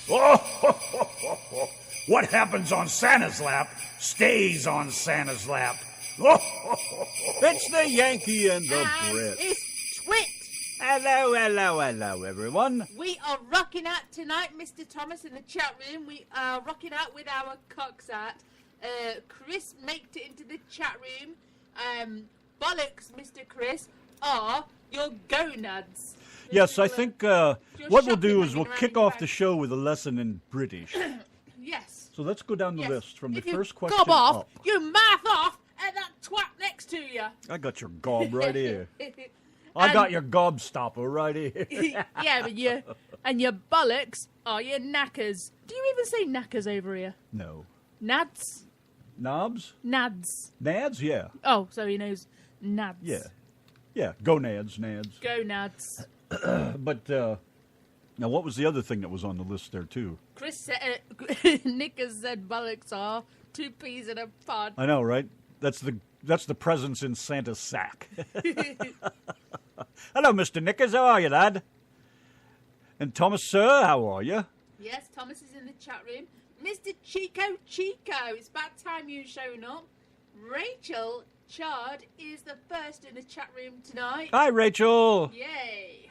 Oh, what happens on Santa's lap stays on Santa's lap. It's the Yankee and the Brit. It's Twit. Hello, everyone. We are rocking out tonight, Mr. Thomas, in the chat room. We are rocking out with our cocks out. Chris made it into the chat room. Bollocks, Mr. Chris, are your gonads. Yes, I think what we'll do is we'll kick off the show with a lesson in British. Yes. So let's go down the list from the first question gob off, up. you mouth off at that twat next to you. I got your gob right here. I got your gob stopper right here. Yeah, but your bollocks are your knackers. Do you even say knackers over here? No. Nads? Knobs? Nads. Nads? Yeah. Oh, so he knows nads. Yeah. Yeah. Go nads. Go nads. But now, what was the other thing that was on the list there too? Chris said, Nick has said bollocks are 2 peas in a pod. I know, right? That's the presents in Santa's sack. Hello, Mr. Nickers. How are you, lad? And Thomas, sir, how are you? Yes, Thomas is in the chat room. Mr. Chico, it's about time you shown up. Rachel Chard is the first in the chat room tonight. Hi, Rachel. Yay.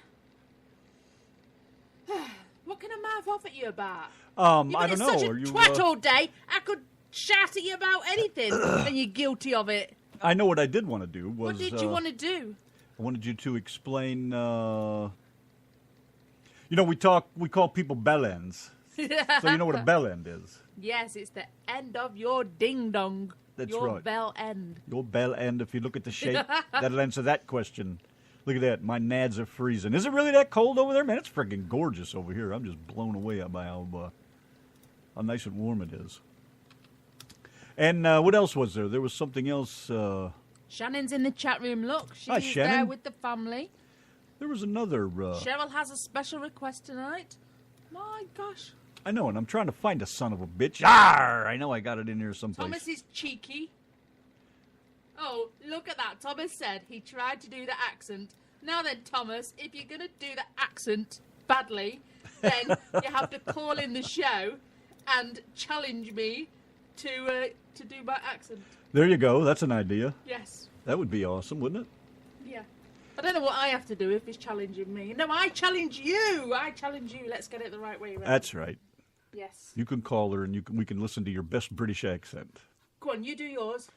What can I mouth off at you about? I don't know. Such a Are you twat all day. I could shout at you about anything, and you're guilty of it. I know what I did want to do was. What did you want to do? I wanted you to explain. We call people bell ends. So you know what a bell end is? Yes, it's the end of your ding dong. That's your right. Bell end. Your bell end. If you look at the shape, that'll answer that question. Look at that. My nads are freezing. Is it really that cold over there? Man, it's freaking gorgeous over here. I'm just blown away by how nice and warm it is. And what else was there? There was something else. Shannon's in the chat room. Look, she's Hi, Shannon. there with the family. There was another. Cheryl has a special request tonight. My gosh. I know, and I'm trying to find a son of a bitch. Arr! I know I got it in here someplace. Thomas is cheeky. Oh, look at that. Thomas said he tried to do the accent. Now then, Thomas, if you're going to do the accent badly, then you have to call in the show and challenge me to do my accent. There you go. That's an idea. Yes. That would be awesome, wouldn't it? Yeah. I don't know what I have to do if he's challenging me. No, I challenge you. Let's get it the right way around. That's right. Yes. You can call her and we can listen to your best British accent. Go on, you do yours.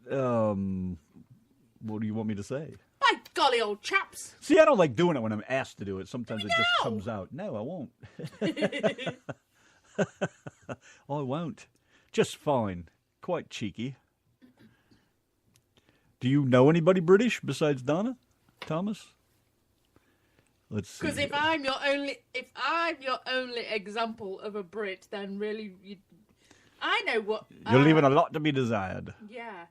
What do you want me to say? By golly, old chaps. See, I don't like doing it when I'm asked to do it. Sometimes it just comes out. No, I won't. I won't. Just fine. Quite cheeky. Do you know anybody British besides Donna? Thomas? Let's see. Because if I'm your only example of a Brit, then really, I know what. You're leaving a lot to be desired. Yeah.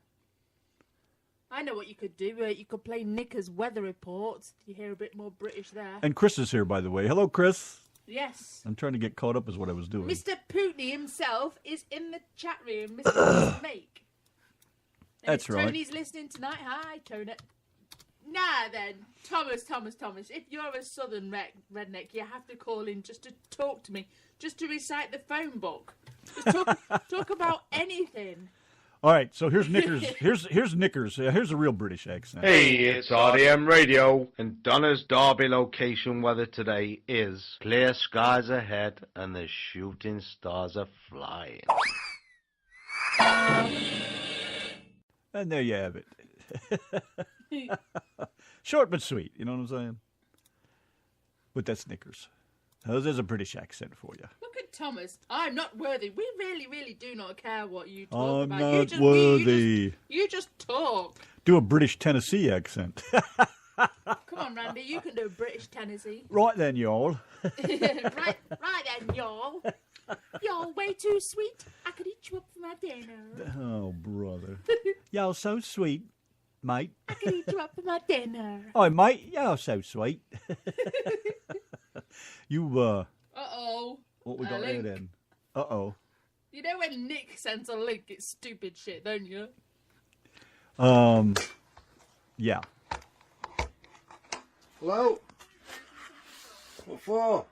I know what you could do. You could play Nick weather reports. You hear a bit more British there. And Chris is here, by the way. Hello, Chris. Yes. I'm trying to get caught up is what I was doing. Mr. Pootney himself is in the chat room. Mr. Make. That's right. Tony's listening tonight. Hi, Tony. Now then, Thomas, if you're a southern redneck, you have to call in just to talk to me, just to recite the phone book. Just talk about anything. All right, so here's Knickers. Here's Knickers. Here's a real British accent. Hey, it's RDM Radio, and Donna's Derby location weather today is clear skies ahead and the shooting stars are flying. And there you have it. Short but sweet, you know what I'm saying? But that's Knickers. There's a British accent for you. Look at Thomas. I'm not worthy. We really, really do not care what you talk I'm about. not worthy. You just talk. Do a British Tennessee accent. Come on, Randy. You can do a British Tennessee. Right then, y'all. right then, y'all. Y'all way too sweet. I could eat you up for my dinner. Oh, brother. Y'all so sweet, mate. I could eat you up for my dinner. Oh, mate, y'all so sweet. You, Uh-oh. What we got there link. then? Uh-oh. You know when Nick sends a link, it's stupid shit, don't you? Yeah. Hello? What for?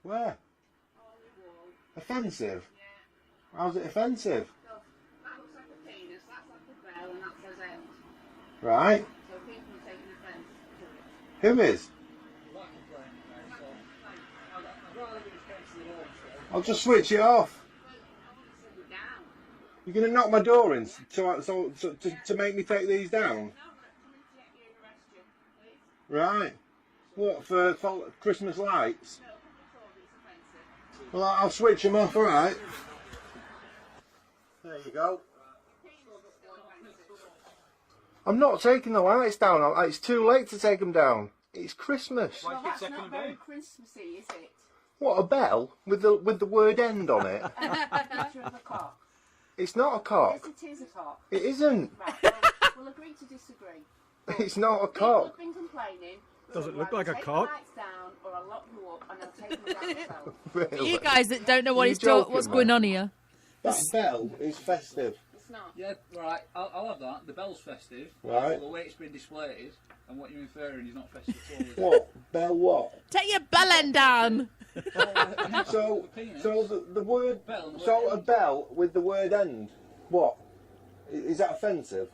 Where? Offensive? How's it offensive? That looks like a penis, that's like a bell, and that says end. Right. So people are taking offence to it. Who is? I'll just switch it off. You're going to knock my door in to make me take these down? Right. What, for Christmas lights? Well, I'll switch them off, alright? There you go. I'm not taking the lights down. It's too late to take them down. It's Christmas. Well, that's not very Christmassy, is it? What, a bell with the word end on it? And a picture of a cock. It's not a cock. Yes, it is a cock. It isn't. Right, well, we'll agree to disagree. It's not a People cock. have been complaining. Does it So look either like a take cock? The lights down, or I'll lock you up and I'll take them down myself. Really? You guys that don't know what Are you he's joking, what's man? going on here. That bell is festive. It's not. Yeah, right, I'll have that. The bell's festive. Right. But the way it's been displayed and what you're inferring is not festive at all. Is it? What? Bell what? Take your bell end down. So the word, Bell and the so word a end. bell with the word end, what? Is that offensive?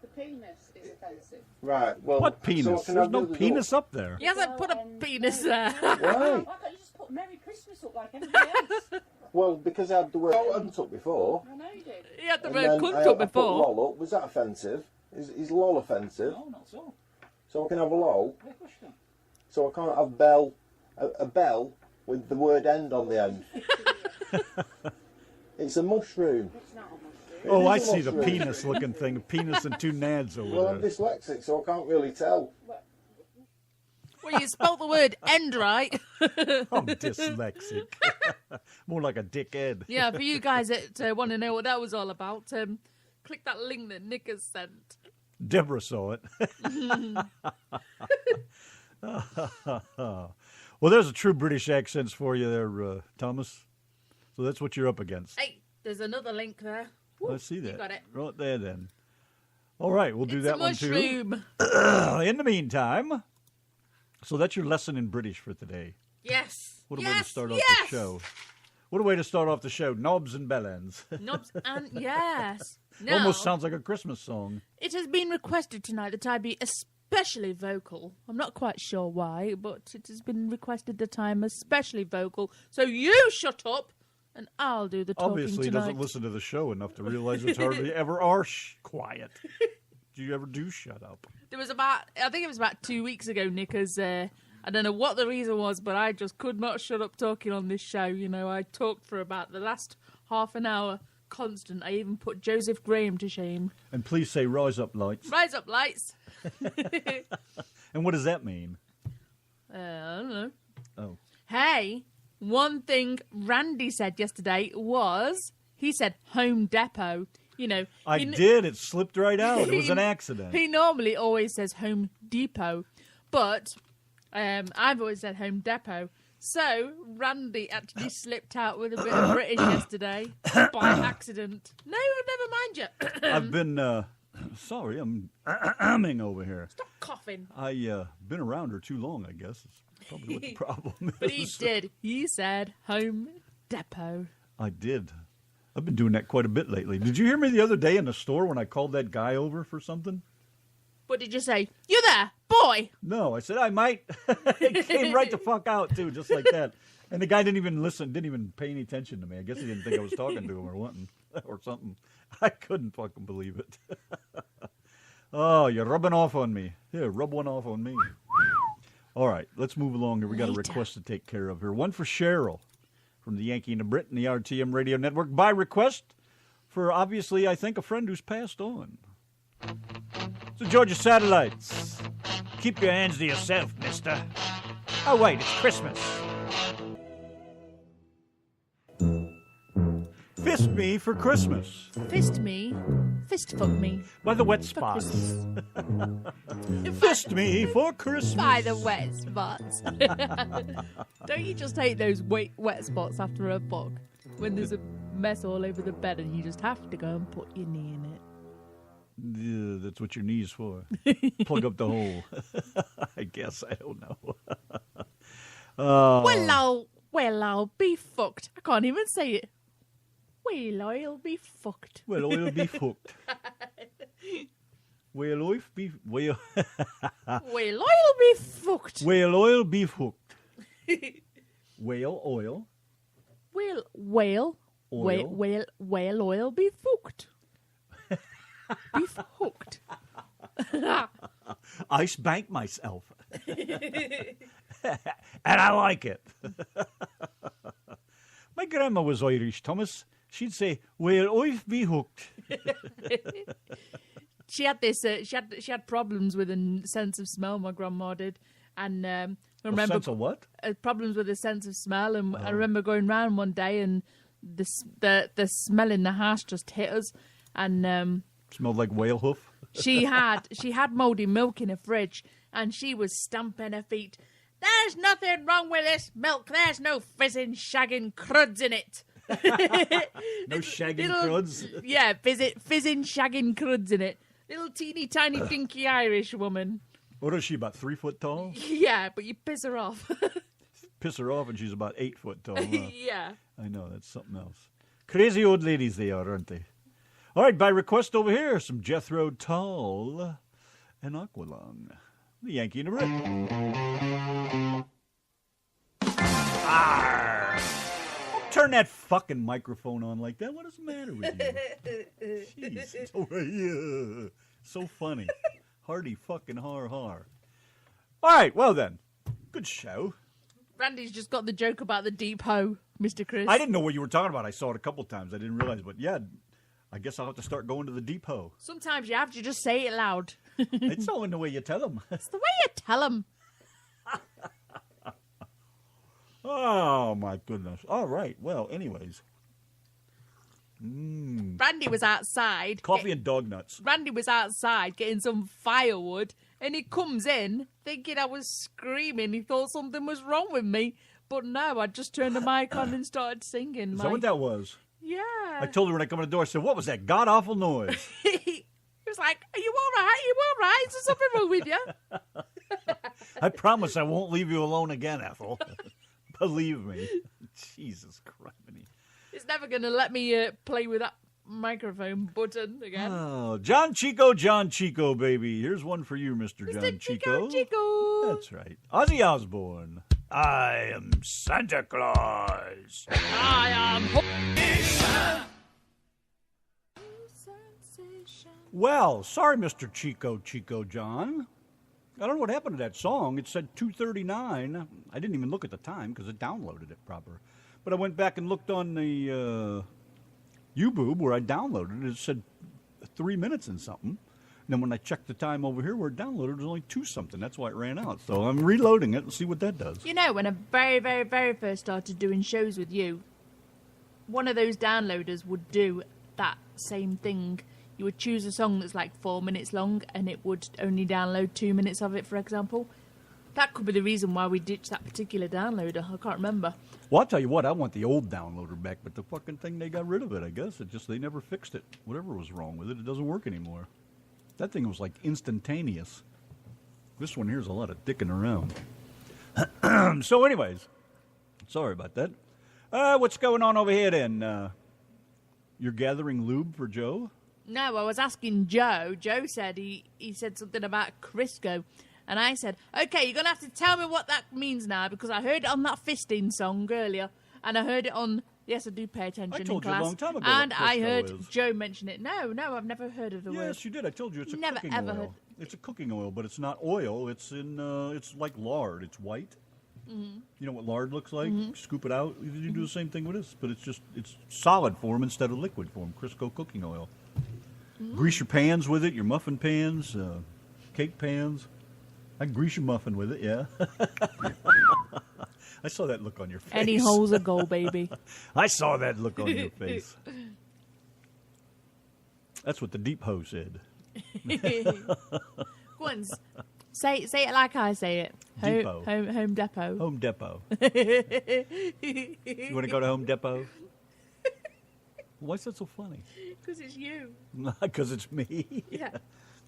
The penis is offensive. Right, well... What so I penis? can There's have no the other penis up there. He hasn't put a penis there. door. Why? Why can't you just put Merry Christmas up like everybody else? Well, because I had the word cunt up before. I know you did. He had the And word then cunt I up put before. lol up. Was that offensive? Is lol offensive? No, not so. So I can have a lol. Yeah, of course you can. So I can't have bell, a bell with the word end on the end. It's a mushroom. It's not a mushroom. Oh, It I is a see the mushroom. penis-looking thing. A penis and two nads over Well, I'm there. dyslexic, so I can't really tell. Well, you spelt the word end right. I'm dyslexic. More like a dickhead. Yeah, for you guys that want to know what that was all about, click that link that Nick has sent. Deborah saw it. Well, there's a true British accents for you there, Thomas. So that's what you're up against. Hey, there's another link there. Woo, I see that. You got it. Right there, then. All right, we'll do It's that a one too. mushroom. In the meantime, so that's your lesson in British for today. Yes. What a yes. way to start off yes. the show. What a way to start off the show. Knobs and bellends. Knobs and yes. Now, Almost sounds like a Christmas song. it has been requested tonight that I be especially vocal. I'm not quite sure why, but it has been requested that I'm especially vocal. So you shut up, and I'll do the talking Obviously, he tonight. doesn't listen to the show enough to realize it's hardly ever are quiet. Do you ever do shut up? There was I think it was about 2 weeks ago, Nick, as I don't know what the reason was, but I just could not shut up talking on this show. You know, I talked for about the last half an hour constant. I even put Joseph Graham to shame. And please say rise up lights. Rise up, lights. And what does that mean? I don't know. Oh. Hey, one thing Randy said yesterday was, he said Home Depot. You know, I did. It slipped right out. It was he- an accident. He normally always says Home Depot, but I've always said Home Depot. So Randy actually slipped out with a bit of British yesterday by accident. No, never mind you. I've been, sorry, I'm amming over here. Stop coughing. I been around her too long, I guess. It's probably what the problem is. But he did. He said Home Depot. I did. I've been doing that quite a bit lately. Did you hear me the other day in the store when I called that guy over for something? What did you say? You there, boy? No, I said I might. It came right the fuck out too, just like that. And the guy didn't even listen, didn't even pay any attention to me. I guess he didn't think I was talking to him or wanting or something. I couldn't fucking believe it. Oh, you're rubbing off on me. Here, rub one off on me. All right, let's move along here. We got a request to take care of here. One for Cheryl from the Yankee and the Brit and the RTM Radio Network by request for, obviously, I think, a friend who's passed on. So, Georgia Satellites, keep your hands to yourself, mister. Oh, wait, it's Christmas. Fist me for Christmas Fist me. Fist fuck me. by the wet For spots. Christmas. Fist me for Christmas. By the wet spots. Don't you just hate those wet spots after a fuck? When there's a mess all over the bed and you just have to go and put your knee in it. Yeah, that's what your knee's for. Plug up the hole. I guess. I don't know. Well, Well, I'll be fucked. I can't even say it. Well, I'll be fucked. Well, I'll be fucked. Well, I'll be... Well, Well, I'll be fucked. well, I'll be fucked. Whale oil. Well, I'll be fucked. Be fucked. I spank myself. And I like it. My grandma was Irish, Thomas. She'd say, well, I've be hooked. She had this. She had problems with a sense of smell. My grandma did, and I remember sense of what? Problems with a sense of smell. And I remember going round one day, and the smell in the house just hit us, and smelled like whale hoof. she had mouldy milk in her fridge, and she was stamping her feet. There's nothing wrong with this milk. There's no fizzing, shagging cruds in it. No shagging cruds? Yeah, fizzing, shagging cruds in it. Little teeny tiny dinky Irish woman. What is she, about 3 foot tall? Yeah, but you piss her off. Piss her off and she's about 8 foot tall. Huh? Yeah. I know, that's something else. Crazy old ladies they are, aren't they? All right, by request over here, some Jethro Tull and Aqualung. The Yankee and the Brit. Arr! Don't turn that fucking microphone on like that. What is the matter with you? Jeez, it's over here. So funny. Hardy fucking har. All right, well then. Good show. Randy's just got the joke about the deep hoe, Mr. Chris. I didn't know what you were talking about. I saw it a couple times. I didn't realize, but yeah, I guess I'll have to start going to the depot. Sometimes you have to just say it loud. It's all in the way you tell them. It's the way you tell them. Oh, my goodness. All right. Well, anyways. Randy was outside. Coffee and dog nuts. Randy was outside getting some firewood, and he comes in thinking I was screaming. He thought something was wrong with me. But no, I just turned the mic on and started singing. Is that what that was? Yeah. I told her when I come in the door, I said, what was that god-awful noise? He was like, are you all right? Are you all right? Is there something wrong with you? I promise I won't leave you alone again, Ethel. Believe me. Jesus Christ. It's never going to let me play with that microphone button again. Oh, John Chico, baby. Here's one for you, Mr. John Chico. Chico. That's right. Ozzy Osbourne. I am Santa Claus. I am Well, sorry, Mr. Chico John. I don't know what happened to that song. It said 2:39. I didn't even look at the time because it downloaded it proper. But I went back and looked on the YouBoob where I downloaded it. It said 3 minutes and something. And then when I checked the time over here where it downloaded, it was only 2-something. That's why it ran out. So I'm reloading it and see what that does. You know, when I very, very, very first started doing shows with you, one of those downloaders would do that same thing. You would choose a song that's like 4 minutes long, and it would only download 2 minutes of it, for example. That could be the reason why we ditched that particular downloader. I can't remember. Well, I'll tell you what, I want the old downloader back, but the fucking thing, they got rid of it, I guess. It just, they never fixed it. Whatever was wrong with it, it doesn't work anymore. That thing was like instantaneous. This one here's a lot of dicking around. So anyways, sorry about that. What's going on over here then? You're gathering lube for Joe? No, I was asking Joe. Joe said he said something about Crisco. And I said, okay, you're going to have to tell me what that means now, because I heard it on that fisting song earlier, and I heard it on, yes, I do pay attention in class. I told you a long time ago and what I Crisco heard is. Joe mention it. No, I've never heard of the word. Yes, you did. I told you it's a Never cooking ever oil. heard. It's a cooking oil, but it's not oil. It's in. It's like lard. It's white. Mm-hmm. You know what lard looks like? Mm-hmm. Scoop it out. You do the same thing with this, but it's solid form instead of liquid form. Crisco cooking oil. Mm-hmm. Grease your pans with it. Your muffin pans, cake pans. I can grease your muffin with it. Yeah. I saw that look on your face. Any hole's a goal, baby. I saw that look on your face. That's what the deep hoe said. Go on, say it like I say it. Depot. Home Depot. Home Depot. You want to go to Home Depot? Why is that so funny? Because it's you. Because it's me? Yeah.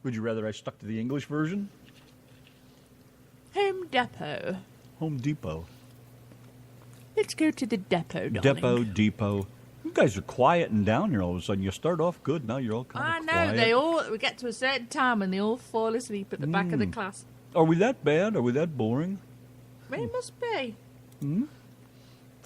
Would you rather I stuck to the English version? Home Depot. Home Depot. Let's go to the depot, darling. Depot. You guys are quieting down here all of a sudden. You start off good, now you're all kind of quiet. We get to a certain time and they all fall asleep at the back of the class. Are we that bad? Are we that boring? It must be.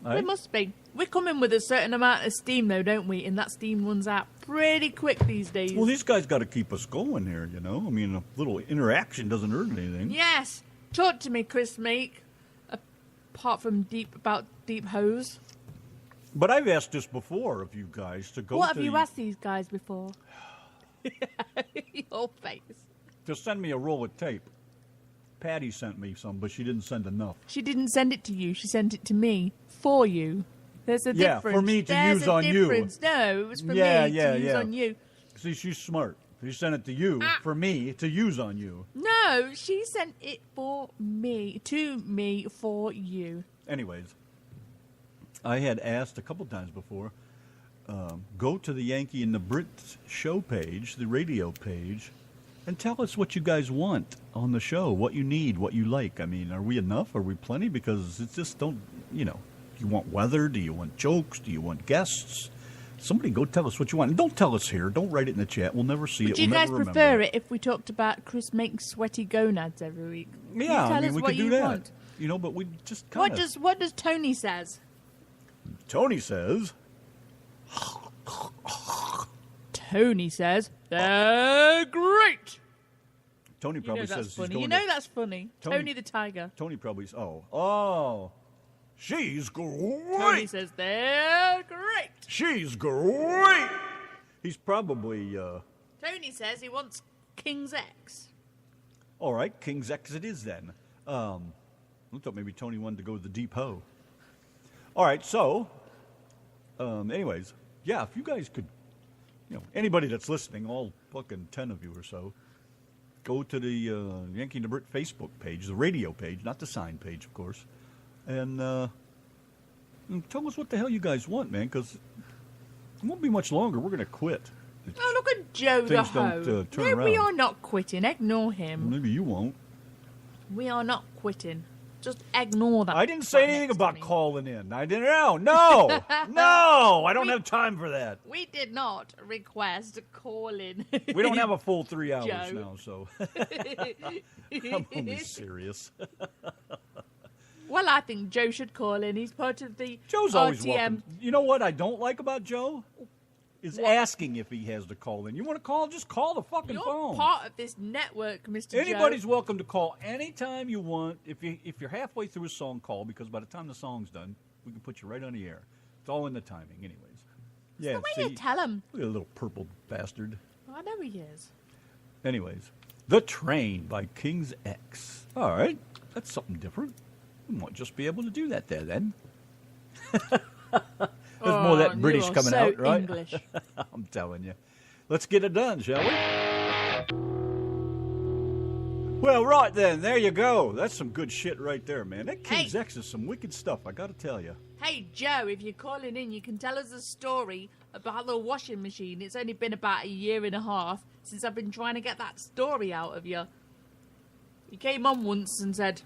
Aye? It must be. We come in with a certain amount of steam, though, don't we? And that steam runs out pretty quick these days. Well, these guys got to keep us going here, you know? I mean, a little interaction doesn't hurt anything. Yes. Talk to me, Chris Meek. Apart from deep hose. But I've asked this before of you guys to go What to... have you asked these guys before? Your face. To send me a roll of tape. Patty sent me some, but she didn't send enough. She didn't send it to you. She sent it to me for you. There's a difference. Yeah, for me to use on you. No, it was for me to use on you. See, she's smart. She sent it to you for me to use on you. No, she sent it for me, to me, for you. Anyways, I had asked a couple times before, go to the Yankee and the Brit show page, the radio page, and tell us what you guys want on the show, what you need, what you like. I mean, are we enough? Are we plenty? Because it's just do you want weather? Do you want jokes? Do you want guests? Somebody go tell us what you want. And don't tell us here. Don't write it in the chat. We'll never see it. Would you guys prefer it if we talked about Chris making sweaty gonads every week? Yeah, I mean, we could do that. Want. You know, but we just kind of... What does Tony says? Tony says... Tony says, they're great. Tony probably says he's funny. going You know that's funny. Tony the Tiger. Tony probably... Oh. She's great. Tony says, they're great. She's great. He's probably... Tony says he wants King's X. All right, King's X it is then. I thought maybe Tony wanted to go to the depot. All right, so... anyways, yeah, if you guys could... anybody that's listening, all fucking 10 of you or so, go to the Yankee and the Brit Facebook page, the radio page, not the sign page, of course, and tell us what the hell you guys want, man, because it won't be much longer. We're going to quit. Oh, look at Joe the Things hoe. don't turn No, we around. are not quitting. Ignore him. Well, maybe you won't. We are not quitting. Just ignore that. I didn't say anything about calling in. I didn't know. No. No, I don't have time for that. We did not request calling. We don't have a full 3 hours Joe. now, so I'm only serious. Well, I think Joe should call in. He's part of the Joe's RTM. always welcome. You know what I don't like about Joe? Is asking if he has to call in. You want to call? Just call the fucking You're phone. part of this network, Mr. Anybody's Joe. welcome to call anytime you want. If you're halfway through a song, call, because by the time the song's done, we can put you right on the air. It's all in the timing, anyways. Yeah, It's the way you tell him. Look at a little purple bastard. I know he is. Anyways, The Train by King's X. All right, that's something different. We might just be able to do that there then. There's more of that British coming so out, right? English. I'm telling you. Let's get it done, shall we? Well, right then, there you go. That's some good shit right there, man. That King's X is some wicked stuff, I gotta tell you. Hey, Joe, if you're calling in, you can tell us a story about the washing machine. It's only been about 1.5 years since I've been trying to get that story out of you. You came on once and said,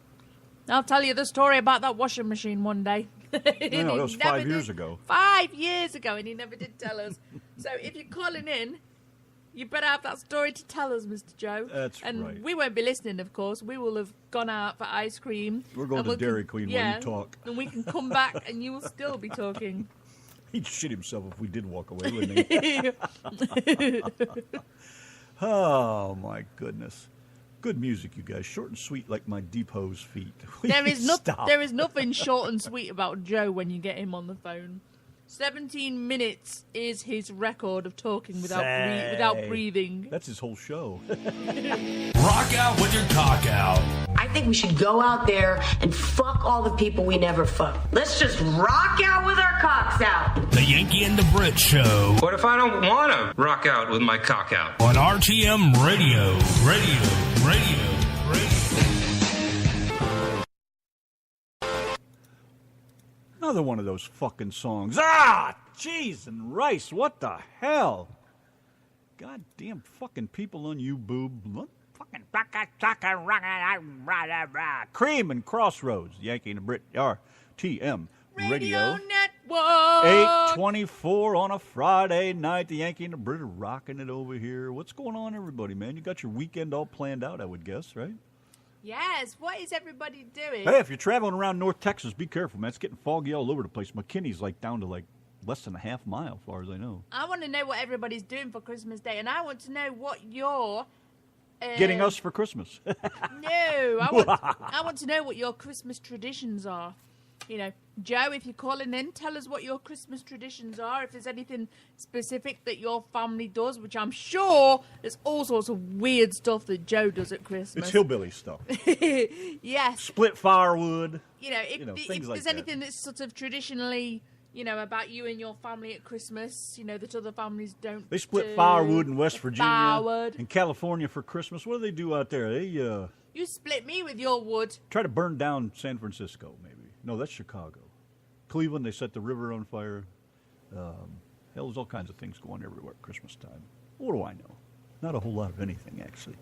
I'll tell you the story about that washing machine one day. No, that was 5 years ago. 5 years ago, and he never did tell us. So if you're calling in, you better have that story to tell us, Mr. Joe. That's and right. We won't be listening, of course. We will have gone out for ice cream. We're going to Dairy Queen while you talk. And we can come back and you will still be talking. He'd shit himself if we did walk away, wouldn't he? Oh, my goodness. Good music, you guys. Short and sweet like my depo's feet. There is Stop. nothing short and sweet about Joe when you get him on the phone. 17 minutes is his record of talking without breathing. That's his whole show. Rock out with your cock out. I think we should go out there and fuck all the people we never fucked. Let's just rock out with our cocks out. The Yankee and the Brit Show. What if I don't want to rock out with my cock out? On RTM Radio. Radio. Another one of those fucking songs. Ah, cheese and rice. What the hell? Goddamn fucking people on YouTube. Fucking Cream and Crossroads. Yankee and the Brit RTM Radio Network. 8:24 on a Friday night. The Yankee and the Brit are rocking it over here. What's going on, everybody, man? You got your weekend all planned out, I would guess, right? Yes. What is everybody doing? Hey, if you're traveling around North Texas, be careful, man. It's getting foggy all over the place. McKinney's down to less than a half mile, as far as I know. I want to know what everybody's doing for Christmas Day, and I want to know what your getting us for Christmas. No, I want to know what your Christmas traditions are. You know, Joe, if you're calling in, tell us what your Christmas traditions are. If there's anything specific that your family does, which I'm sure there's all sorts of weird stuff that Joe does at Christmas. It's hillbilly stuff. Yes. Split firewood. You know, if there's anything that's sort of traditionally, about you and your family at Christmas, that other families don't. They split firewood in West Virginia. Firewood. In California for Christmas. What do they do out there? They You split me with your wood. Try to burn down San Francisco, maybe. No, that's Chicago. Cleveland, they set the river on fire. Hell, there's all kinds of things going everywhere at Christmas time. What do I know? Not a whole lot of anything, actually.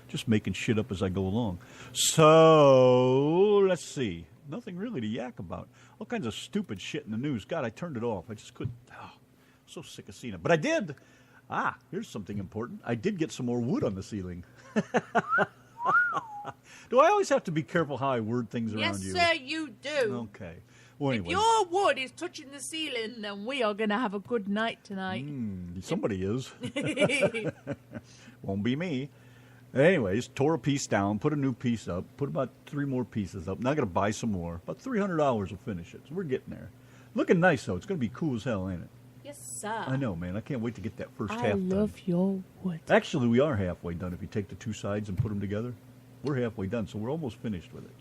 Just making shit up as I go along. So, let's see. Nothing really to yak about. All kinds of stupid shit in the news. God, I turned it off. I just couldn't. I'm so sick of seeing it. But I did. Here's something important. I did get some more wood on the ceiling. Do I always have to be careful how I word things around you? Yes, sir, you do. Okay. Well, anyway. If your wood is touching the ceiling, then we are going to have a good night tonight. Somebody is. Won't be me. Anyways, tore a piece down, put a new piece up, put about 3 more pieces up. Now I got to buy some more. About $300 will finish it. So we're getting there. Looking nice, though. It's going to be cool as hell, ain't it? Yes, sir. I know, man. I can't wait to get that first half I done. love your wood. Actually, we are halfway done if you take the 2 sides and put them together. We're halfway done, so we're almost finished with it.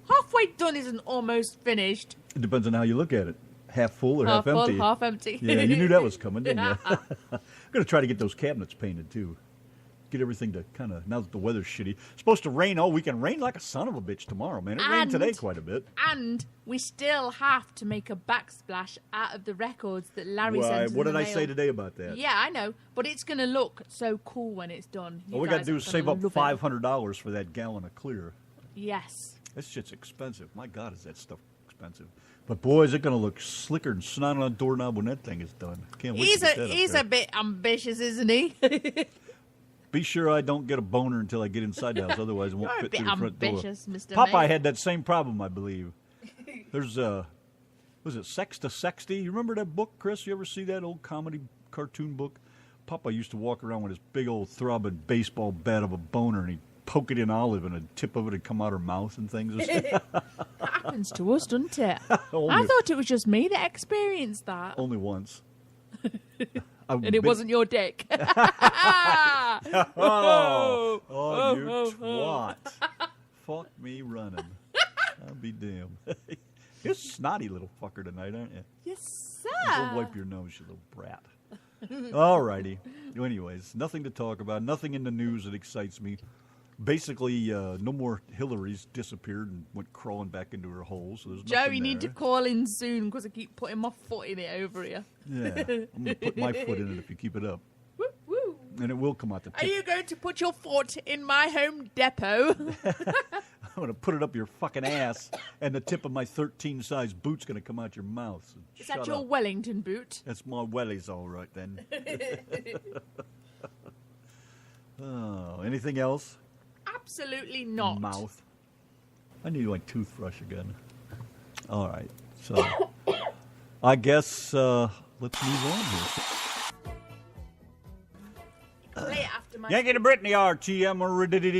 Halfway done isn't almost finished. It depends on how you look at it. Half full or half full, empty. half empty. Yeah, you knew that was coming, didn't you? I'm going to try to get those cabinets painted, too. Get everything to kind of, now that the weather's shitty. It's supposed to rain all weekend. Rain like a son of a bitch tomorrow, man. It rained today quite a bit. And we still have to make a backsplash out of the records that Larry sent us in what did the I mail. say today about that? Yeah, I know. But it's going to look so cool when it's done. All we got to do is save up $500 for that gallon of clear. Yes. That shit's expensive. My God, is that stuff expensive. But, boy, is it going to look slicker than snot on a doorknob when that thing is done. Can't wait to get that He's a bit ambitious, isn't he? Be sure I don't get a boner until I get inside the house. Otherwise, it won't fit through the front door. Mr. Popeye May. had that same problem, I believe. There's was it Sex to Sexty? You remember that book, Chris? You ever see that old comedy cartoon book? Popeye used to walk around with his big old throbbing baseball bat of a boner, and he'd poke it in Olive, and a tip of it would come out her mouth and things. That happens to us, doesn't it? I thought it was just me that experienced that. Only once. And it wasn't your dick. You twat. Fuck me running. I'll be damned. You're a snotty little fucker tonight, aren't you? Yes, sir. Go wipe your nose, you little brat. All righty. Anyways, nothing to talk about. Nothing in the news that excites me. Basically, no more Hillary's disappeared and went crawling back into her hole. So there's Joe, nothing you need to there. call in soon because I keep putting my foot in it over here. Yeah, I'm going to put my foot in it if you keep it up. Woo, woo. And it will come out the tip. Are you going to put your foot in my home depot? I'm going to put it up your fucking ass, and the tip of my 13-size boot's going to come out your mouth. So Is that shut your up. Wellington boot? That's my wellies, all right, then. Oh, anything else? Absolutely not. Mouth. I need my toothbrush again. All right. So, I guess let's move on here. Play it after my... Yankee to Brittany, RTM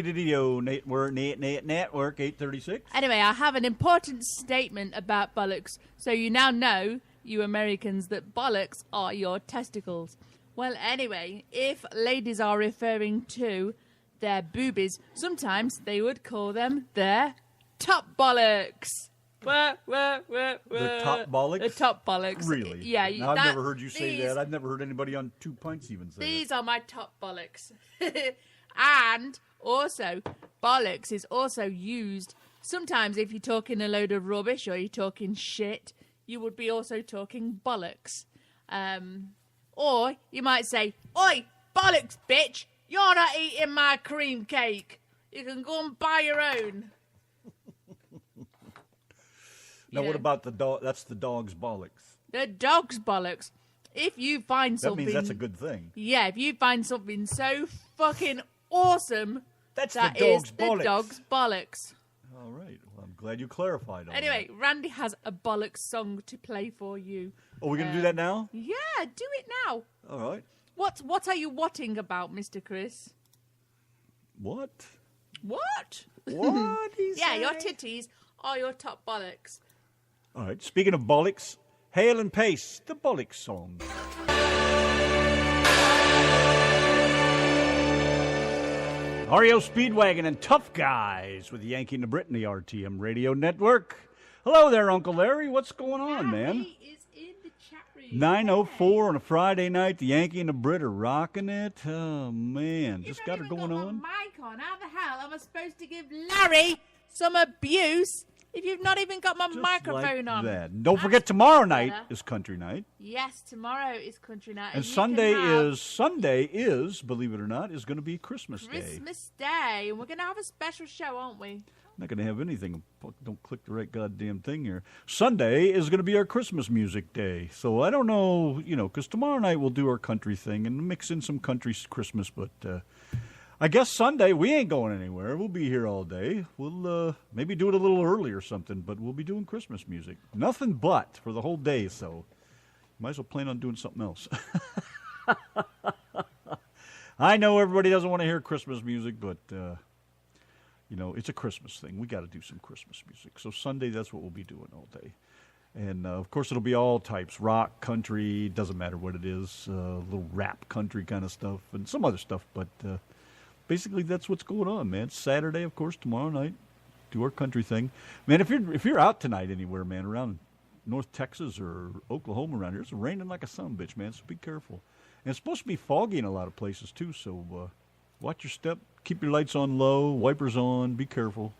Radio Network 836. Anyway, I have an important statement about bollocks. So you now know, you Americans, that bollocks are your testicles. Well, anyway, if ladies are referring to their boobies, sometimes they would call them their top bollocks. The top bollocks? The top bollocks. Really? Yeah. Now, I've never heard you say that. I've never heard anybody on 2 Pints even say These it. are my top bollocks. And also, bollocks is also used sometimes if you're talking a load of rubbish or you're talking shit, you would be also talking bollocks. Or you might say, "Oi, bollocks, bitch! You're not eating my cream cake. You can go and buy your own." Now, what about the dog? That's the dog's bollocks. The dog's bollocks. If you find That something... means that's a good thing. Yeah, if you find something so fucking awesome... That's that the dog's is bollocks. the dog's bollocks. All right. Well, I'm glad you clarified all Anyway, that. Randy has a bollocks song to play for you. Are we going to do that now? Yeah, do it now. All right. What are you whatting about, Mr. Chris? What? What? What? Yeah, your titties are your top bollocks. All right. Speaking of bollocks, hail and pace, the bollocks song. REO Speedwagon and Tough Guys with Yanki and the Brit and the RTM Radio Network. Hello there, Uncle Larry. What's going on, man? Larry is in the chat room. 9:04 on a Friday night. The Yankee and the Brit are rocking it. Oh, man. Just got her going on. Mic on. How the hell am I supposed to give Larry some abuse if you've not even got my Just microphone like on? that. Don't forget, tomorrow night better. is country night. Yes, tomorrow is country night. And you Sunday can have is, believe it or not, is going to be Christmas Day. Christmas Day. And we're going to have a special show, aren't we? Not going to have anything. Don't click the right goddamn thing here. Sunday is going to be our Christmas music day. So I don't know, because tomorrow night we'll do our country thing and mix in some country Christmas. But I guess Sunday we ain't going anywhere. We'll be here all day. We'll maybe do it a little early or something, but we'll be doing Christmas music. Nothing but for the whole day, so might as well plan on doing something else. I know everybody doesn't want to hear Christmas music, but... it's a Christmas thing. We got to do some Christmas music. So Sunday, that's what we'll be doing all day. And, of course, it'll be all types. Rock, country, doesn't matter what it is. A little rap country kind of stuff and some other stuff. But basically, that's what's going on, man. Saturday, of course, tomorrow night, do our country thing. Man, if you're out tonight anywhere, man, around North Texas or Oklahoma around here, it's raining like a sumbitch, man, so be careful. And it's supposed to be foggy in a lot of places, too, so... watch your step. Keep your lights on low. Wipers on. Be careful.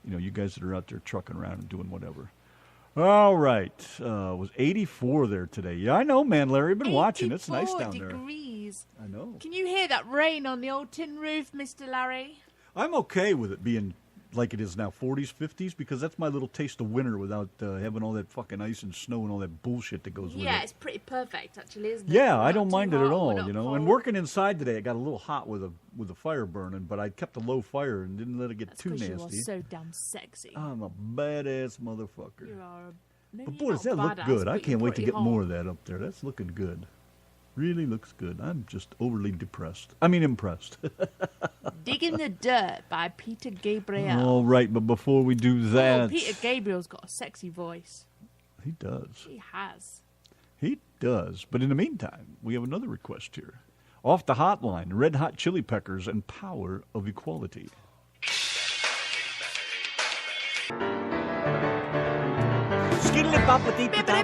You guys that are out there trucking around and doing whatever. All right. It was 84 there today. Yeah, I know, man, Larry. I've been watching. It's nice down there. 84 degrees. I know. Can you hear that rain on the old tin roof, Mr. Larry? I'm okay with it being like it is now, 40s, 50s, because that's my little taste of winter without having all that fucking ice and snow and all that bullshit that goes with it. Yeah, it's pretty perfect, actually, isn't it? Yeah, We're I not don't too mind it hot, at we're all, not And cold. working inside today, it got a little hot with a fire burning, but I kept a low fire and didn't let it get That's too 'cause nasty. you are so damn sexy. I'm a badass motherfucker. You are. No, But you're boy, does not that look badass, good. I but can't you're wait to pretty get more hot. of that up there. That's looking good. Really looks good. I'm just overly impressed. Digging the Dirt by Peter Gabriel. All right, but before we do that... Oh, Peter Gabriel's got a sexy voice. He does. He has. He does. But in the meantime, we have another request here. Off the hotline, Red Hot Chili Peppers and Power of Equality.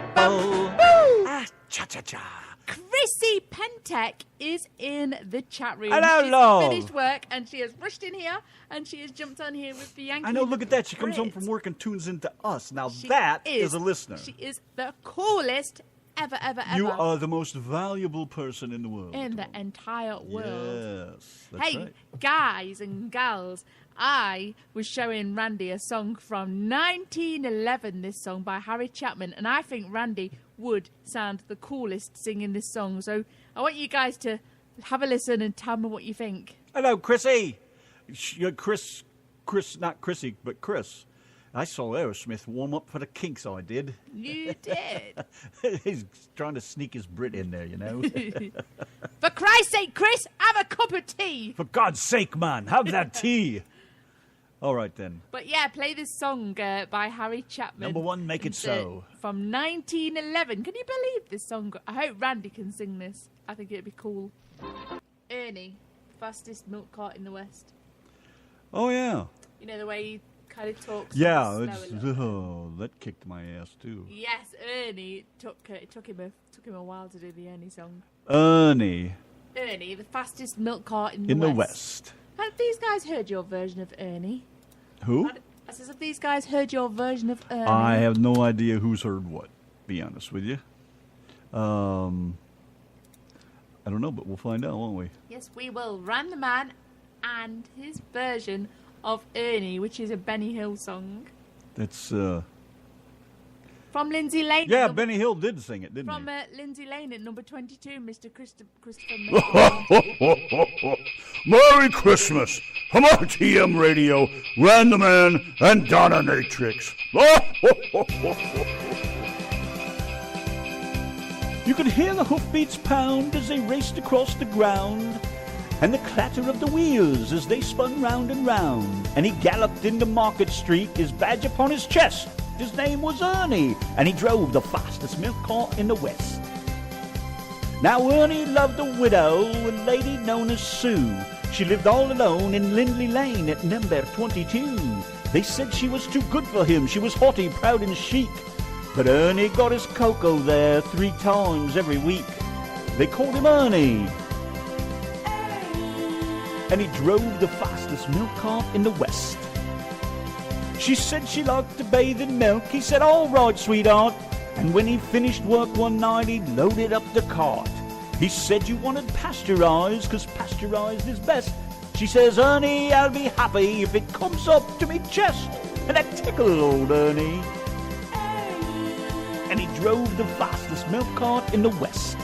Ah, cha-cha-cha. Chrissy Pentek is in the chat room. Hello. She's finished work and she has rushed in here and she has jumped on here with the Yankees. I know, look at that. She comes home Brit. from work and tunes into us. Now She that is a listener. She is the coolest ever. You are the most valuable person in the world. in the entire world. Yes, that's Hey, right. guys and gals, I was showing Randy a song from 1911, this song by Harry Chapman, and I think Randy would sound the coolest singing this song. So I want you guys to have a listen and tell me what you think. Hello, Chrissy. Chris, not Chrissy, but Chris. I saw Aerosmith warm up for the Kinks, I did. You did. He's trying to sneak his Brit in there, For Christ's sake, Chris, have a cup of tea. For God's sake, man, have that tea. All right, then. But yeah, play this song by Harry Chapman. Number one, Make It It's, So. From 1911. Can you believe this song? I hope Randy can sing this. I think it'd be cool. Ernie, fastest milk cart in the West. Oh, yeah. You know the way he kind of talks. Yeah, slow a little bit. that kicked my ass, too. Yes, Ernie. It took him a while to do the Ernie song. Ernie. Ernie, the fastest milk cart in In the the West. West. Have these guys heard your version of Ernie? Who? I says, have these guys heard your version of Ernie? I have no idea who's heard what, be honest with you. I don't know, but we'll find out, won't we? Yes, we will. Ran the Man and his version of Ernie, which is a Benny Hill song. That's From Lindsay Lane. Yeah, Benny Hill did sing it, didn't From he? Lindsay Lane at number 22, Mr. Christopher Merry Christmas from RTM Radio, Ran the Man and Donna Natrix. You could hear the hoofbeats pound as they raced across the ground, and the clatter of the wheels as they spun round and round. And he galloped into Market Street, his badge upon his chest. His name was Ernie, and he drove the fastest milk cart in the West. Now Ernie loved a widow, a lady known as Sue. She lived all alone in Lindley Lane at number 22. They said she was too good for him. She was haughty, proud, and chic. But Ernie got his cocoa there 3 times every week. They called him Ernie. And he drove the fastest milk cart in the West. She said she liked to bathe in milk. He said, all right, sweetheart. And when he finished work one night, he loaded up the cart. He said you wanted pasteurized, 'cause pasteurized is best. She says, Ernie, I'll be happy if it comes up to me chest. And that tickled old Ernie. And he drove the fastest milk cart in the West.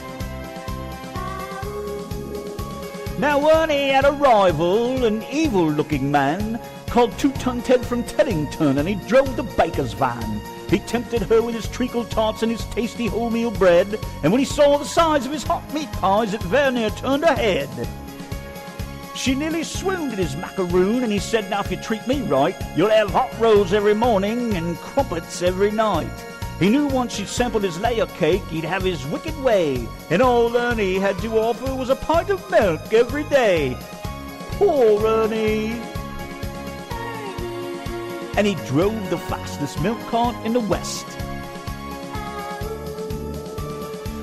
Now Ernie had a rival, an evil-looking man, called Two-Ton Ted from Teddington, and he drove the baker's van. He tempted her with his treacle tarts and his tasty wholemeal bread, and when he saw the size of his hot meat pies, it very near turned her head. She nearly swooned at his macaroon, and he said, now if you treat me right, you'll have hot rolls every morning and crumpets every night. He knew once she'd sampled his layer cake, he'd have his wicked way, and all Ernie had to offer was a pint of milk every day. Poor Ernie. And he drove the fastest milk cart in the West.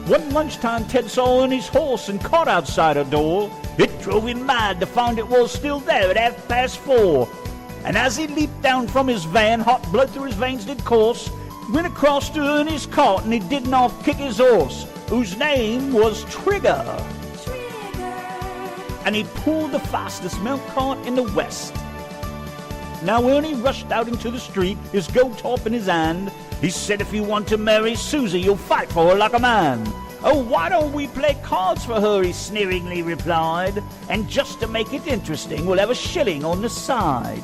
One lunchtime, Ted saw Ernie's horse and cart outside her door. It drove him mad to find it was still there at 4:30. And as he leaped down from his van, hot blood through his veins did course, went across to Ernie's cart and he didn't off-kick his horse, whose name was Trigger. And he pulled the fastest milk cart in the West. Now Ernie rushed out into the street, his goat top in his hand. He said, if you want to marry Susie, you'll fight for her like a man. Oh, why don't we play cards for her, he sneeringly replied. And just to make it interesting, we'll have a shilling on the side.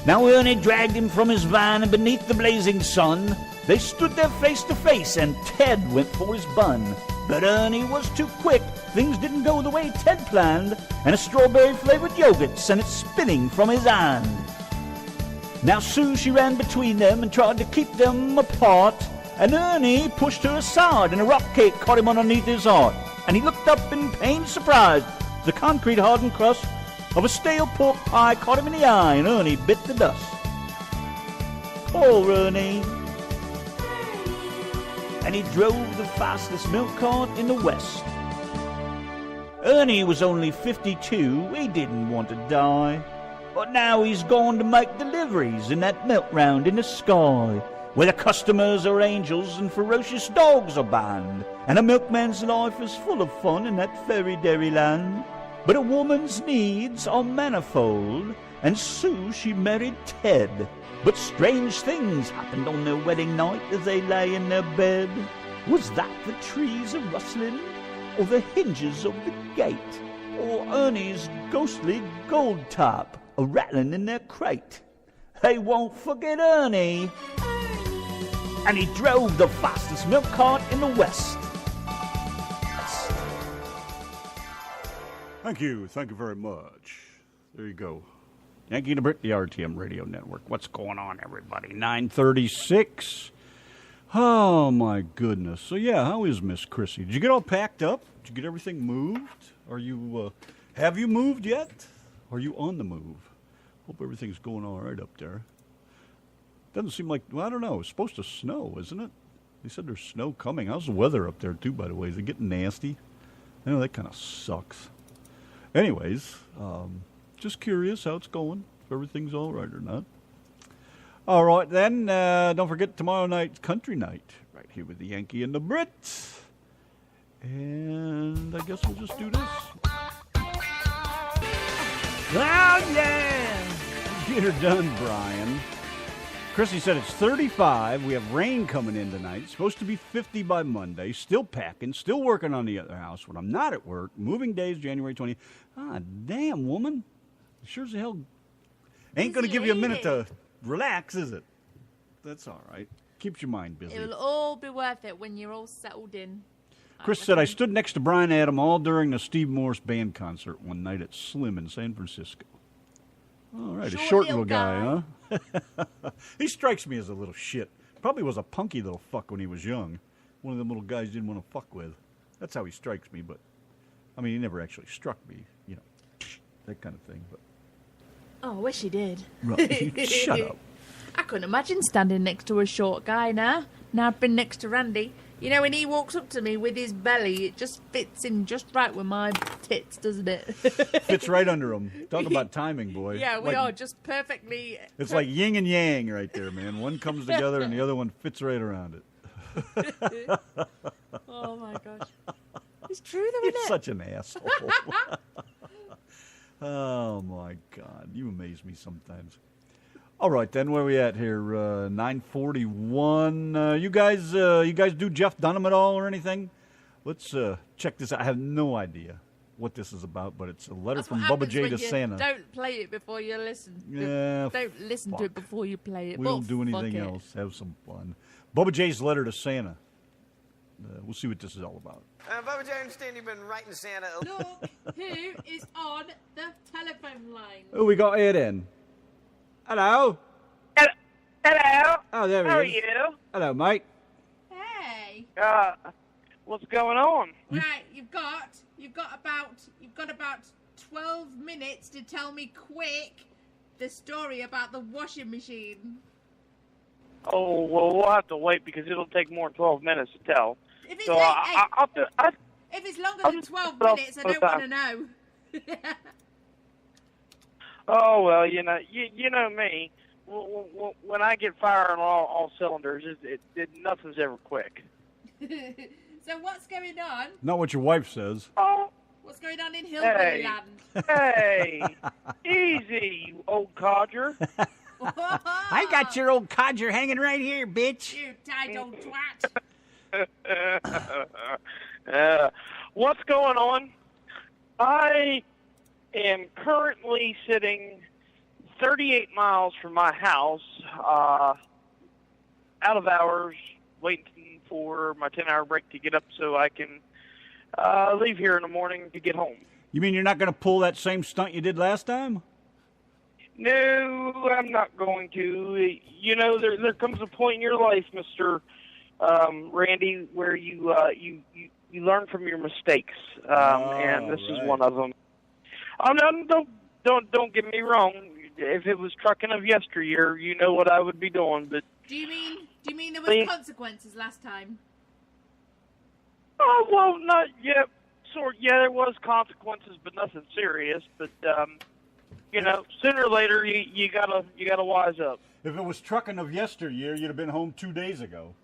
Now Ernie dragged him from his van, and beneath the blazing sun, they stood there face to face, and Ted went for his bun. But Ernie was too quick. Things didn't go the way Ted planned, and a strawberry-flavored yogurt sent it spinning from his hand. Now Sue, she ran between them and tried to keep them apart, and Ernie pushed her aside, and a rock cake caught him underneath his heart. And he looked up in pained surprise. The concrete-hardened crust of a stale pork pie caught him in the eye, and Ernie bit the dust. Poor Ernie. And he drove the fastest milk cart in the West. Ernie was only 52, he didn't want to die. But now he's gone to make deliveries in that milk round in the sky, where the customers are angels and ferocious dogs are banned, and a milkman's life is full of fun in that fairy dairy land. But a woman's needs are manifold, and Sue, she married Ted. But strange things happened on their wedding night as they lay in their bed. Was that the trees a-rustling, or the hinges of the gate, or Ernie's ghostly gold top a-rattling in their crate? They won't forget Ernie. And he drove the fastest milk cart in the West. Thank you very much. There you go. Yanki and Brit, the RTM Radio Network. What's going on, everybody? 9:36. Oh, my goodness. So, yeah, how is Miss Chrissy? Did you get all packed up? Did you get everything moved? Are you, have you moved yet? Are you on the move? Hope everything's going all right up there. Doesn't seem like, well, I don't know. It's supposed to snow, isn't it? They said there's snow coming. How's the weather up there, too, by the way? Is it getting nasty? I know that kind of sucks. Anyways, just curious how it's going, if everything's all right or not. All right, then, don't forget tomorrow night's country night, right here with the Yankee and the Brit. And I guess we'll just do this. Oh, yeah! Get her done, Brian. Chrissy said it's 35. We have rain coming in tonight. It's supposed to be 50 by Monday. Still packing. Still working on the other house when I'm not at work. Moving days, January 20th. Ah, damn, woman. Sure as hell ain't going to give you a minute to relax, is it? That's all right. Keeps your mind busy. It'll all be worth it when you're all settled in. Chris said, I stood next to Brian Adam all during the Steve Morse band concert one night at Slim in San Francisco. All right, a short little guy, huh? He strikes me as a little shit. Probably was a punky little fuck when he was young. One of them little guys you didn't want to fuck with. That's how he strikes me, but, I mean, he never actually struck me, you know, that kind of thing. But Oh, I wish he did. Right. Shut up. I couldn't imagine standing next to a short guy now. Now I've been next to Randy. You know, when he walks up to me with his belly, it just fits in just right with my tits, doesn't it? Fits right under him. Talk about timing, boy. Yeah, we are just perfectly... It's like yin and yang right there, man. One comes together and the other one fits right around it. Oh, my gosh. It's true, though, isn't You're it? such an asshole. Oh, my God. You amaze me sometimes. All right, then, where we at here? 9:41. You guys do Jeff Dunham at all or anything? Let's check this out. I have no idea what this is about, but it's a letter from Bubba J to Santa. Don't play it before you listen. Yeah, Don't listen to it before you play it. We don't do anything else. Have some fun. Bubba J's letter to Santa. We'll see what this is all about. Bubba J, I understand you've been writing Santa. Look who is on the telephone line. Oh, we got Ed in. Hello. Hello. Oh, there he is. How are you? Hello, mate. Hey. What's going on? Right, you've got about 12 minutes to tell me quick the story about the washing machine. Oh, well, we'll have to wait because it'll take more than 12 minutes to tell. If it's, So if it's longer I'll than just 12 put it off minutes, I for don't want to time. know. Oh, well, you know me. When I get firing all cylinders, nothing's ever quick. So what's going on? Not what your wife says. Oh, What's going on in Hillbilly hey, Land? hey, easy, you old codger. I got your old codger hanging right here, bitch. You tight old twat. What's going on? I am currently sitting 38 miles from my house, out of hours, waiting for my 10-hour break to get up so I can leave here in the morning to get home. You mean you're not going to pull that same stunt you did last time? No, I'm not going to. You know, there comes a point in your life, Mr. Randy, where you learn from your mistakes, and this is one of them. Oh no, don't get me wrong. If it was trucking of yesteryear, you know what I would be doing. But Do you mean there was consequences last time? oh well, not yet. Yeah, there was consequences, but nothing serious. But you know, sooner or later, you gotta wise up. If it was trucking of yesteryear, you'd have been home 2 days ago.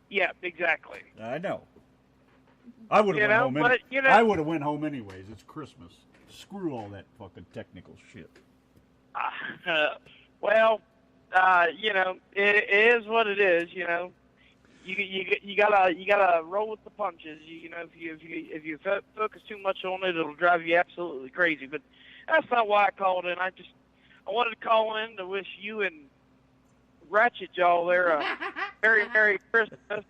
Yeah, exactly. I know. I would have went home. I would have went home anyways. It's Christmas. Screw all that fucking technical shit. Well, you know, it is what it is. You know, you gotta roll with the punches. You know, if you focus too much on it, it'll drive you absolutely crazy. But that's not why I called in. I wanted to call in to wish you and Ratchet Jaw there a very Merry Christmas,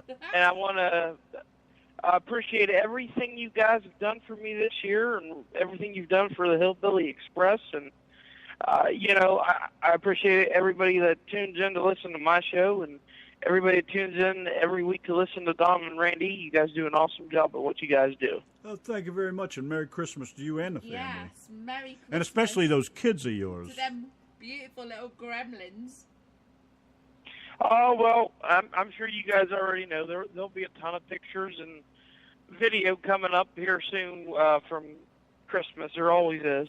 and I want to appreciate everything you guys have done for me this year and everything you've done for the Hillbilly Express. And you know, I appreciate everybody that tunes in to listen to my show and everybody that tunes in every week to listen to Dom and Randy. You guys do an awesome job at what you guys do. Oh, thank you very much, and Merry Christmas to you and the family. Yes, Merry Christmas. And especially those kids of yours. To them beautiful little gremlins. Oh, well, I'm sure you guys already know there'll be a ton of pictures and video coming up here soon from Christmas. There always is.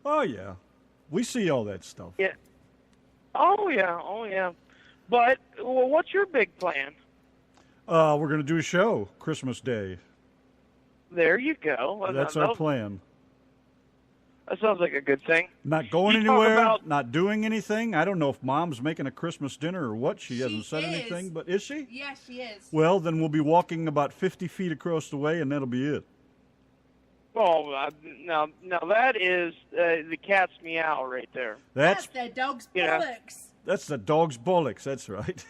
Oh, yeah. We see all that stuff. Yeah. Oh, yeah. But well, what's your big plan? We're going to do a show Christmas Day. There you go. That's our plan. That sounds like a good thing. Not going You talk anywhere, about- not doing anything. I don't know if Mom's making a Christmas dinner or what. She hasn't said is. anything, but is she? Yes, she is. Well, then we'll be walking about 50 feet across the way, and that'll be it. Oh, now that is the cat's meow right there. That's their dog's You know. bollocks. That's the dog's bollocks. That's right.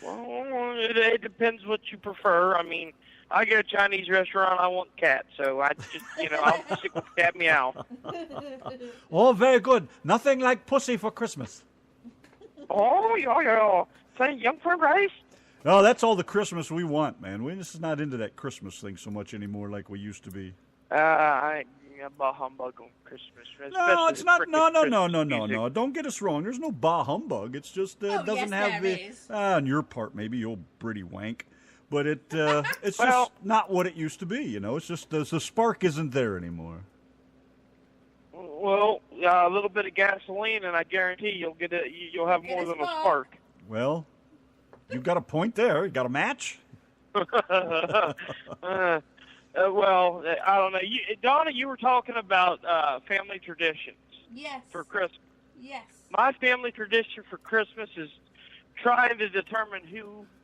Well, it depends what you prefer. I mean, I go to a Chinese restaurant, I want cat, so I just, I'll stick with cat meow. Oh, very good. Nothing like pussy for Christmas. Oh, yeah. Say, young fried rice? Oh, that's all the Christmas we want, man. We're just not into that Christmas thing so much anymore like we used to be. I bah humbug on Christmas. No, especially it's the not. frickin' No. Christmas music. Don't get us wrong. There's no bah humbug. It's just it doesn't have there the. is. On your part, maybe, you old Britty wank. But it's just not what it used to be. It's just the spark isn't there anymore. Well, a little bit of gasoline, and I guarantee you'll have more than a spark. Well, you've got a point there. You got a match. Well, I don't know. Donna, you were talking about family traditions Yes. for Christmas. Yes. My family tradition for Christmas is trying to determine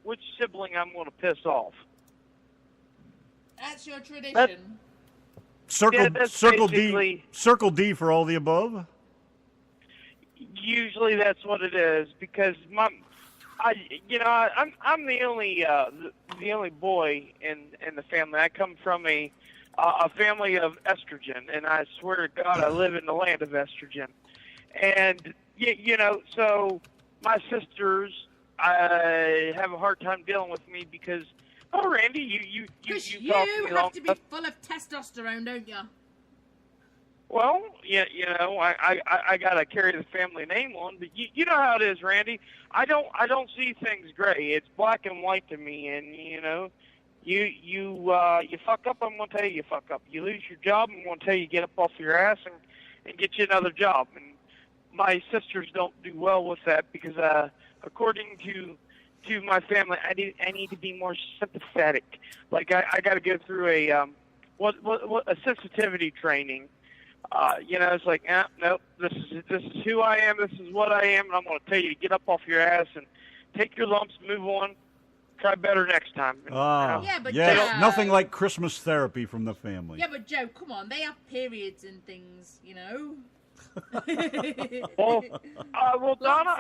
which sibling I'm going to piss off. That's your tradition. That's Circle basically- D. Circle D for all the above. Usually that's what it is because I'm the only boy in the family. I come from a family of estrogen, and I swear to God, I live in the land of estrogen. And so my sisters have a hard time dealing with me because, oh, Randy, you talk to me have long to be enough. full of testosterone, don't you? Well, I gotta carry the family name on, but you know how it is, Randy. I don't see things gray. It's black and white to me, and you fuck up, I'm gonna tell you fuck up. You lose your job, I'm gonna tell you get up off your ass and get you another job. And my sisters don't do well with that because, according to my family, I need to be more sympathetic. Like I got to go through a sensitivity training. It's like, nope, this is who I am, this is what I am, and I'm going to tell you to get up off your ass and take your lumps, move on, try better next time. Yeah, but Joe, nothing like Christmas therapy from the family. Yeah, but Joe, come on, they have periods and things, Well, Donna,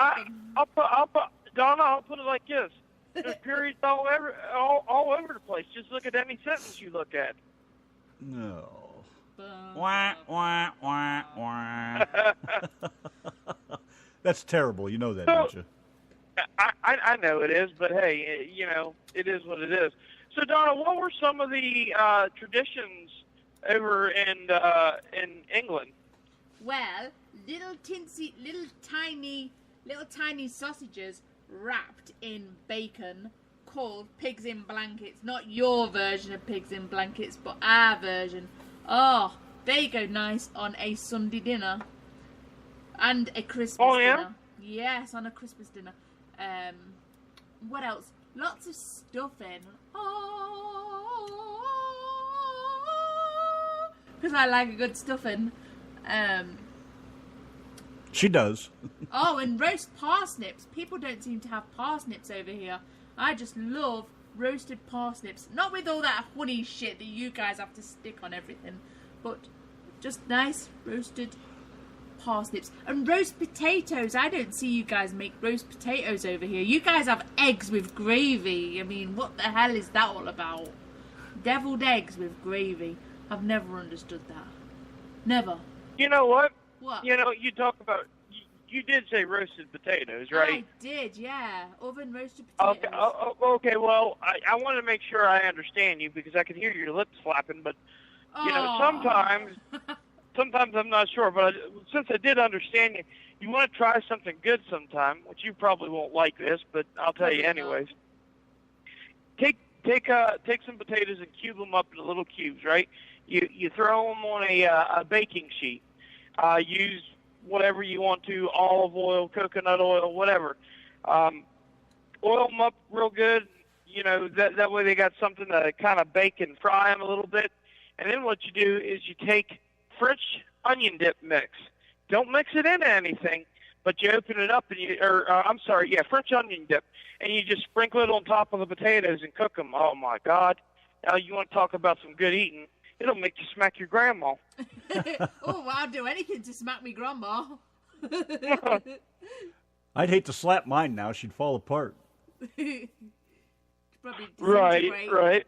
I'll put it like this: there's periods all over the place. Just look at any sentence you look at. No. Wah, wah, wah, wah. That's terrible. You know that, don't you? I know it is, but hey, it is what it is. So, Donna, what were some of the traditions over in England? Well, little tiny sausages wrapped in bacon called pigs in blankets. Not your version of pigs in blankets, but our version. Oh, they go nice on a Sunday dinner and a Christmas dinner. Yes, on a Christmas dinner. What else? Lots of stuffing. Because I like a good stuffing. She does. Oh, and roast parsnips. People don't seem to have parsnips over here. I just love roasted parsnips. Not with all that honey shit that you guys have to stick on everything, but just nice roasted parsnips. And roast potatoes. I don't see you guys make roast potatoes over here. You guys have eggs with gravy. I mean, what the hell is that all about? Deviled eggs with gravy. I've never understood that. Never. You know what? What? You talk about... You did say roasted potatoes, right? I did, yeah. Oven roasted potatoes. Okay. Well, I want to make sure I understand you because I can hear your lips flapping. But sometimes I'm not sure. But since I did understand you, you want to try something good sometime, which you probably won't like this, but I'll tell you anyways. Take some potatoes and cube them up into little cubes, right? You throw them on a baking sheet. Use whatever you want to, olive oil, coconut oil, whatever. Oil them up real good, that way they got something to kind of bake and fry them a little bit. And then what you do is you take French onion dip mix. Don't mix it into anything, but you open it up and French onion dip, and you just sprinkle it on top of the potatoes and cook them. Oh my God! Now you want to talk about some good eating? It'll make you smack your grandma. Oh, well, I'd do anything to smack me grandma. I'd hate to slap mine now. She'd fall apart. Probably Right.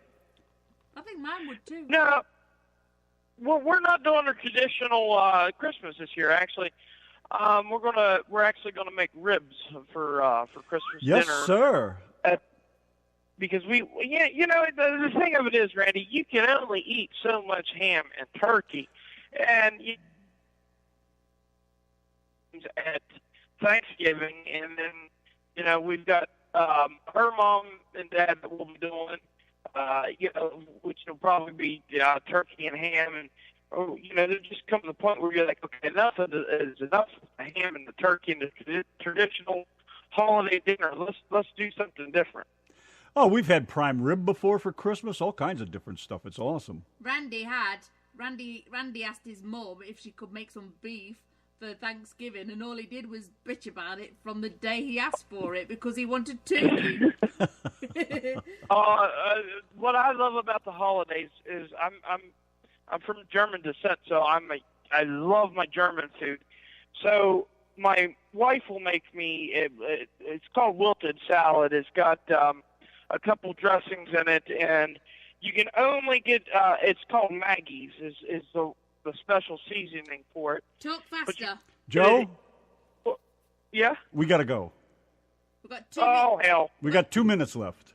I think mine would too. No, we're not doing a traditional Christmas this year. Actually, we're actually gonna make ribs for Christmas dinner. Yes, sir. Because the thing of it is, Randy, you can only eat so much ham and turkey, and at Thanksgiving, and then we've got her mom and dad that will be doing, which will probably be turkey and ham, and there'll just come to the point where you're like, okay, enough is enough of the ham and the turkey and the traditional holiday dinner. Let's do something different. Oh, we've had prime rib before for Christmas. All kinds of different stuff. It's awesome. Randy asked his mum if she could make some beef for Thanksgiving, and all he did was bitch about it from the day he asked for it because he wanted turkey. What I love about the holidays is I'm from German descent, so I love my German food. So my wife will make me. It's called wilted salad. It's got a couple dressings in it, and you can only get. It's called Maggie's. Is the special seasoning for it. Talk faster. Joe? Yeah? We got to go. We've got 2 minutes. Hell. We got 2 minutes left.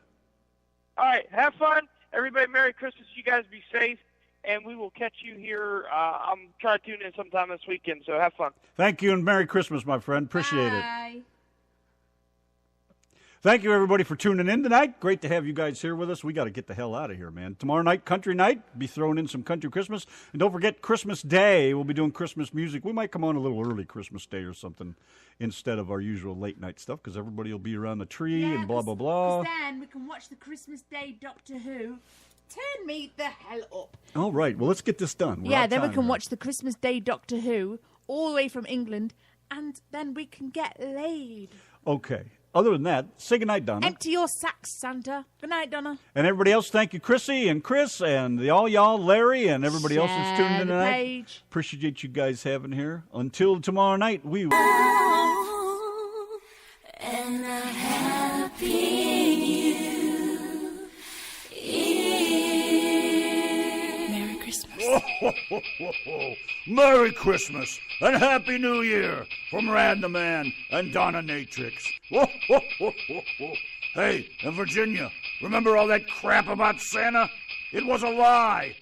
All right. Have fun. Everybody, Merry Christmas. You guys be safe, and we will catch you here. I'm trying to tune in sometime this weekend, so have fun. Thank you, and Merry Christmas, my friend. Appreciate Bye. it. Thank you, everybody, for tuning in tonight. Great to have you guys here with us. We got to get the hell out of here, man. Tomorrow night, country night. Be throwing in some country Christmas. And don't forget Christmas Day. We'll be doing Christmas music. We might come on a little early Christmas Day or something instead of our usual late night stuff because everybody will be around the tree and blah, blah, blah. Because then we can watch the Christmas Day Doctor Who. Turn me the hell up. All right. Well, let's get this done. Then we can watch the Christmas Day Doctor Who all the way from England, and then we can get laid. Okay. Other than that, say goodnight, Donna. Empty your sacks, Santa. Good night, Donna. And everybody else, thank you, Chrissy and Chris and all y'all, Larry, and everybody else that's tuning in tonight. Page. Appreciate you guys having here. Until tomorrow night, we will. And a happy new year. Merry Christmas. Merry Christmas and Happy New Year from Random Man and Donna Natrix. Hey, in Virginia, remember all that crap about Santa? It was a lie.